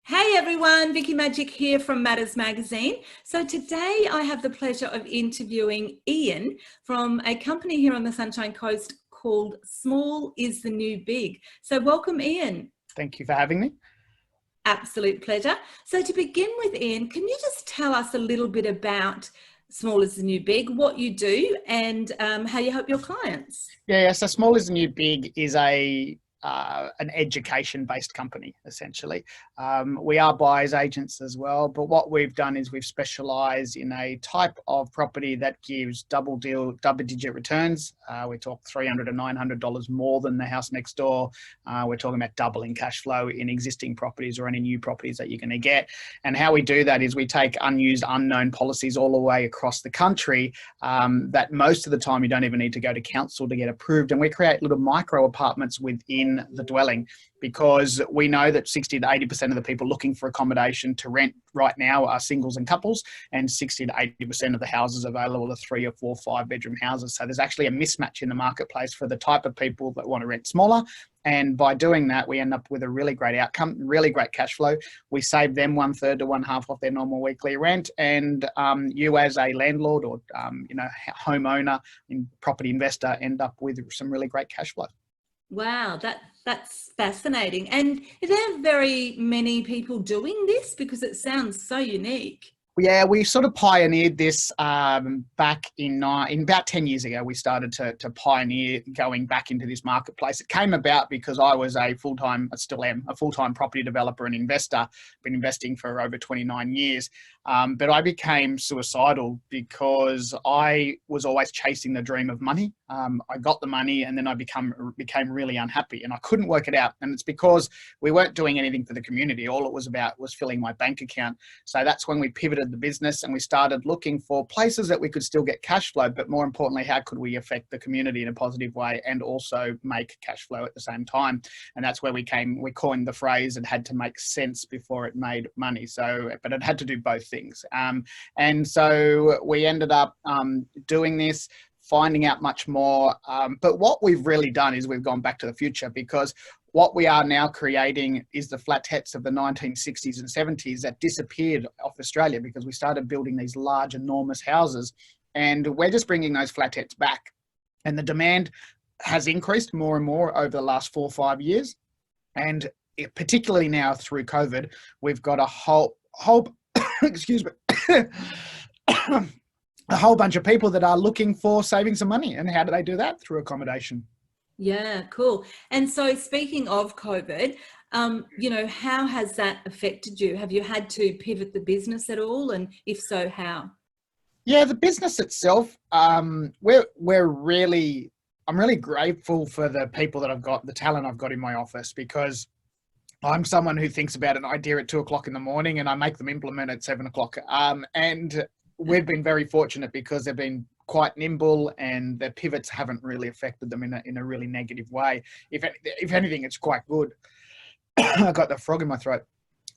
Hey everyone, Vicky Magic here from Matters Magazine. So today I have the pleasure of interviewing Ian from a company here on the Sunshine Coast called Small is the New Big. So welcome, Ian. Thank you for having me. Absolute pleasure. So to begin with, Ian, can you just tell us a little bit about Small is the New Big, what you do and how you help your clients? Yeah, so Small is the New Big is an education-based company, essentially. We are buyers agents as well, but what we've done is we've specialised in a type of property that gives double-digit returns. We talk $300 to $900 more than the house next door. We're talking about doubling cash flow in existing properties or any new properties that you're going to get. And how we do that is we take unused, unknown policies all the way across the country that most of the time you don't even need to go to council to get approved. And we create little micro apartments within the dwelling, because we know that 60 to 80% of the people looking for accommodation to rent right now are singles and couples, and 60 to 80% of the houses available are 3 or 4, 5-bedroom houses. So there's actually a mismatch in the marketplace for the type of people that want to rent smaller. And by doing that, we end up with a really great outcome, really great cash flow. We save them 1/3 to 1/2 off their normal weekly rent. And you as a landlord or homeowner and property investor end up with some really great cash flow. Wow, that's fascinating. And are there very many people doing this? Because it sounds so unique. Yeah, we sort of pioneered this back in about 10 years ago. We started to pioneer going back into this marketplace. It came about because I was I still am a full-time property developer and investor, been investing for over 29 years. But I became suicidal because I was always chasing the dream of money. I got the money and then I became really unhappy and I couldn't work it out. And it's because we weren't doing anything for the community. All it was about was filling my bank account. So that's when we pivoted the business and we started looking for places that we could still get cash flow, but more importantly, how could we affect the community in a positive way and also make cash flow at the same time? And that's where we coined the phrase, it had to make sense before it made money. But it had to do both things. And so we ended up doing this, finding out much more. But what we've really done is we've gone back to the future, because what we are now creating is the flat hets of the 1960s and 70s that disappeared off Australia because we started building these large, enormous houses. And we're just bringing those flat hets back. And the demand has increased more and more over the last 4 or 5 years. And particularly now through COVID, we've got a whole excuse me, a whole bunch of people that are looking for saving some money. And how do they do that? Through accommodation. Yeah, cool. And so speaking of COVID, how has that affected you? Have you had to pivot the business at all? And if so, how? Yeah, the business itself, I'm really grateful for the people that I've got, the talent I've got in my office, because I'm someone who thinks about an idea at 2 o'clock in the morning and I make them implement at 7 o'clock. And we've been very fortunate because they've been quite nimble and their pivots haven't really affected them in a really negative way. If anything, it's quite good. I got the frog in my throat.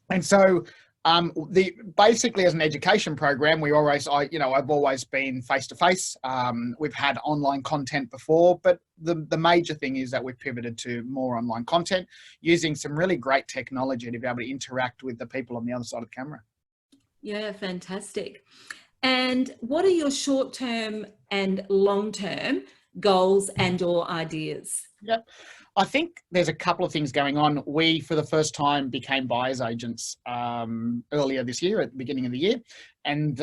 And so basically as an education program, I've always been face-to-face. We've had online content before, but the major thing is that we've pivoted to more online content using some really great technology to be able to interact with the people on the other side of the camera. Yeah, fantastic. And what are your short-term and long-term goals and or ideas? Yep. I think there's a couple of things going on. We, for the first time, became buyers agents earlier this year, at the beginning of the year. And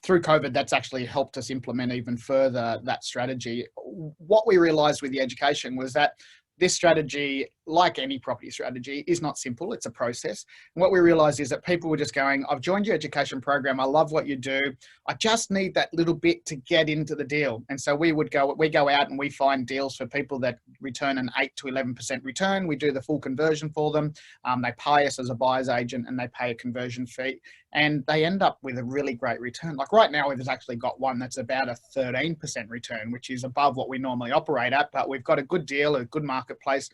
through COVID, that's actually helped us implement even further that strategy. What we realized with the education was that this strategy, like any property strategy, is not simple. It's a process. And what we realized is that people were just going, I've joined your education program. I love what you do. I just need that little bit to get into the deal. And so we go out and we find deals for people that return an 8 to 11% return. We do the full conversion for them. They pay us as a buyer's agent and they pay a conversion fee. And they end up with a really great return. Like right now, we've actually got one that's about a 13% return, which is above what we normally operate at, but we've got a good deal, a good marketplace.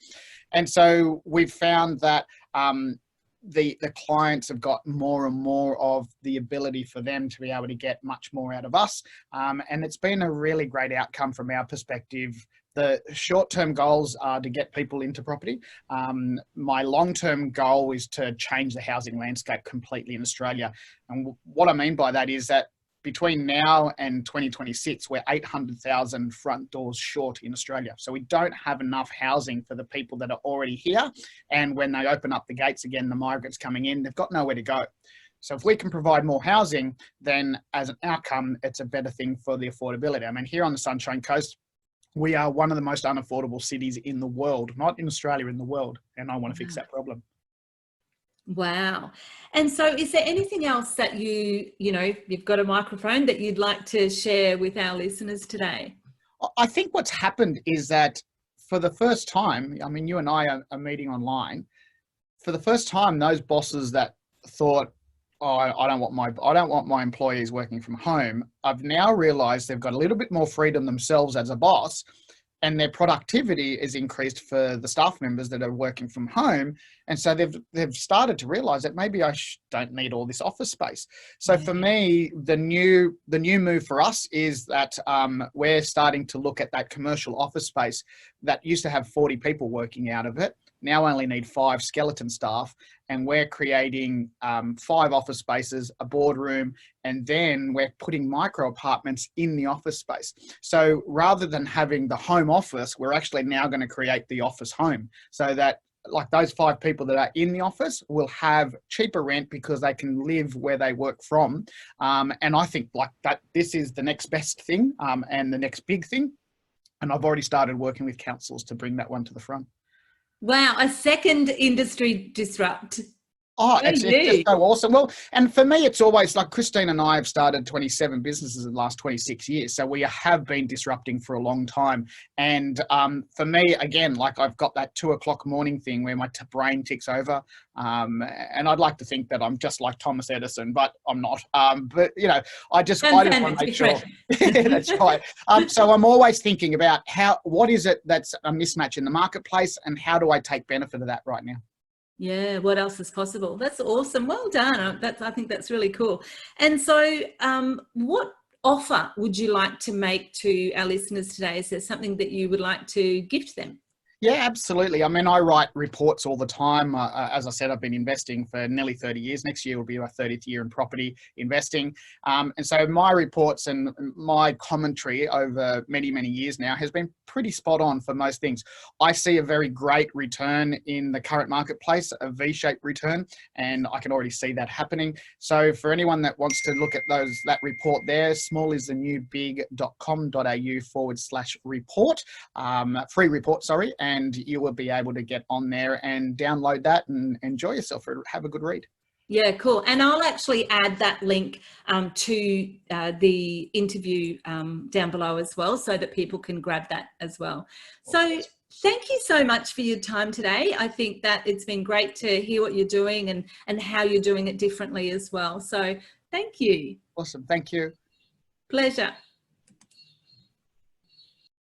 And so we've found that the clients have got more and more of the ability for them to be able to get much more out of us. And it's been a really great outcome from our perspective the short-term goals are to get people into property. My long-term goal is to change the housing landscape completely in Australia. And what I mean by that is that between now and 2026, we're 800,000 front doors short in Australia. So we don't have enough housing for the people that are already here. And when they open up the gates again, the migrants coming in, they've got nowhere to go. So if we can provide more housing, then as an outcome, it's a better thing for the affordability. I mean, here on the Sunshine Coast, we are one of the most unaffordable cities in the world, not in Australia, in the world. And I want to fix that problem. Wow. And so is there anything else that you've got a microphone that you'd like to share with our listeners today? I think what's happened is that for the first time, I mean, you and I are meeting online. For the first time, those bosses that thought, oh, I don't want my employees working from home, I've now realized they've got a little bit more freedom themselves as a boss, and their productivity is increased for the staff members that are working from home. And so they've started to realize that maybe I don't need all this office space. So for me, the new move for us is that we're starting to look at that commercial office space that used to have 40 people working out of it. Now only need 5 skeleton staff, and we're creating 5 office spaces, a boardroom, and then we're putting micro apartments in the office space. So rather than having the home office, we're actually now going to create the office home, so that like those 5 people that are in the office will have cheaper rent because they can live where they work from. And I think like that, this is the next best thing and the next big thing. And I've already started working with councils to bring that one to the front. Wow, a second industry disrupt. Oh, it's just so awesome. Well, and for me, it's always like Christine and I have started 27 businesses in the last 26 years. So we have been disrupting for a long time. And for me, again, like I've got that 2 o'clock morning thing where my brain ticks over. And I'd like to think that I'm just like Thomas Edison, but I'm not. But, you know, I just want to make sure. That's right. So I'm always thinking about what is it that's a mismatch in the marketplace, and how do I take benefit of that right now? Yeah, what else is possible? That's awesome. Well done. I think that's really cool. And so what offer would you like to make to our listeners today? Is there something that you would like to gift them? Yeah, absolutely. I mean, I write reports all the time. As I said, I've been investing for nearly 30 years. Next year will be our 30th year in property investing. And so my reports and my commentary over many, many years now has been pretty spot on for most things. I see a very great return in the current marketplace, a V-shaped return, and I can already see that happening. So for anyone that wants to look at that report there, smallistheNewBig.com.au/report, free report, sorry. And you will be able to get on there and download that and enjoy yourself or have a good read. Yeah, cool. And I'll actually add that link to the interview down below as well, so that people can grab that as well. So thank you so much for your time today. I think that it's been great to hear what you're doing and how you're doing it differently as well. So thank you. Awesome. Thank you. Pleasure.